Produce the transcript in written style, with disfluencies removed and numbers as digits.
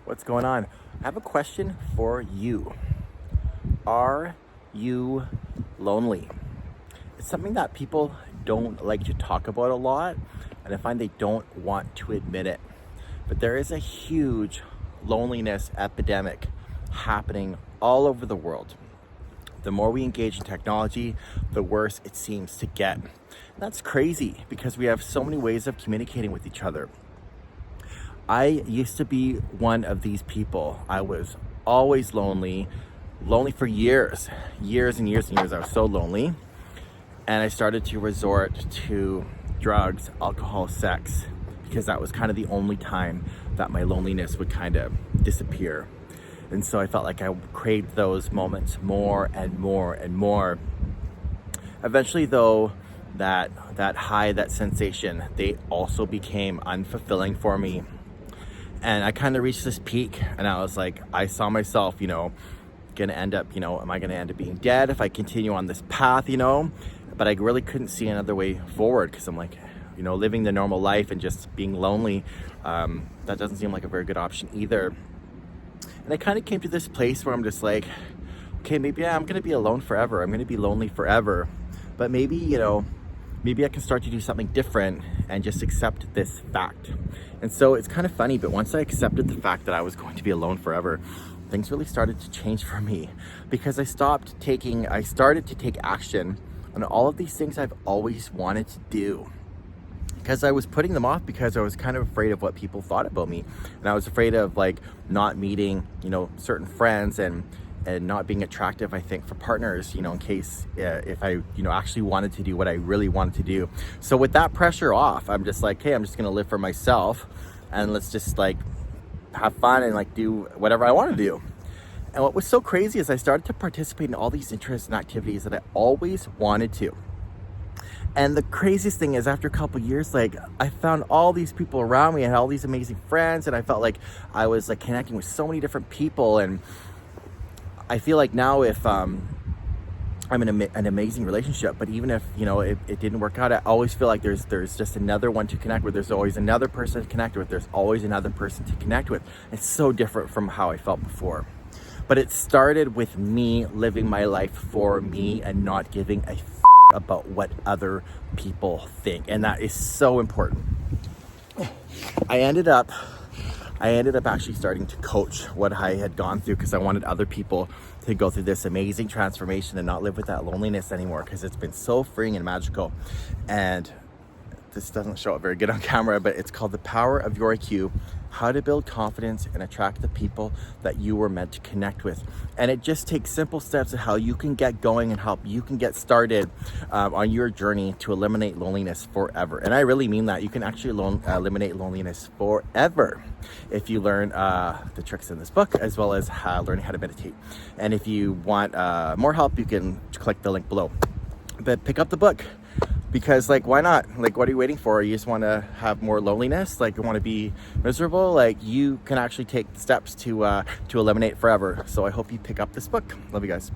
What's going on? I have a question for you. Are you lonely? It's something that people don't like to talk about a lot, and I find they don't want to admit it. But there is a huge loneliness epidemic happening all over the world. The more we engage in technology, the worse it seems to get. And that's crazy because we have so many ways of communicating with each other. I used to be one of these people. I was always lonely for years and years and years. I was so lonely. And I started to resort to drugs, alcohol, sex, because that was kind of the only time that my loneliness would kind of disappear. And so I felt like I craved those moments more and more and more. Eventually though, that high, that sensation, they also became unfulfilling for me. And I kind of reached this peak and I was like, I saw myself, gonna end up, am I gonna end up being dead if I continue on this path, But I really couldn't see another way forward because I'm like, living the normal life and just being lonely, that doesn't seem like a very good option either. And I kind of came to this place where I'm just like, okay, maybe I'm gonna be alone forever. I'm gonna be lonely forever. But maybe, maybe I can start to do something different and just accept this fact. And so it's kind of funny, but once I accepted the fact that I was going to be alone forever, things really started to change for me because I started to take action on all of these things I've always wanted to do. Because I was putting them off because I was kind of afraid of what people thought about me. And I was afraid of not meeting, certain friends and not being attractive, I think, for partners, in case if I, actually wanted to do what I really wanted to do. So with that pressure off, I'm just like, hey, I'm just gonna live for myself and let's just have fun and do whatever I want to do. And what was so crazy is I started to participate in all these interests and activities that I always wanted to. And the craziest thing is after a couple years, I found all these people around me. I had all these amazing friends and I felt like I was connecting with so many different people. And I feel like now if I'm in an amazing relationship, but even if, it didn't work out, I always feel like there's just another one to connect with. There's always another person to connect with. There's always another person to connect with. It's so different from how I felt before. But it started with me living my life for me and not giving a about what other people think. And that is so important. I ended up actually starting to coach what I had gone through because I wanted other people to go through this amazing transformation and not live with that loneliness anymore because it's been so freeing and magical. And this doesn't show up very good on camera, but it's called The Power of Your IQ, How to Build Confidence and Attract the People that You Were Meant to Connect With. And it just takes simple steps of how you can get going and how you can get started on your journey to eliminate loneliness forever. And I really mean that. You can actually eliminate loneliness forever if you learn the tricks in this book, as well as learning how to meditate. And if you want more help, you can click the link below. But pick up the book. Because why not? What are you waiting for? You just want to have more loneliness? You want to be miserable? You can actually take steps to eliminate forever. So I hope you pick up this book. Love you guys.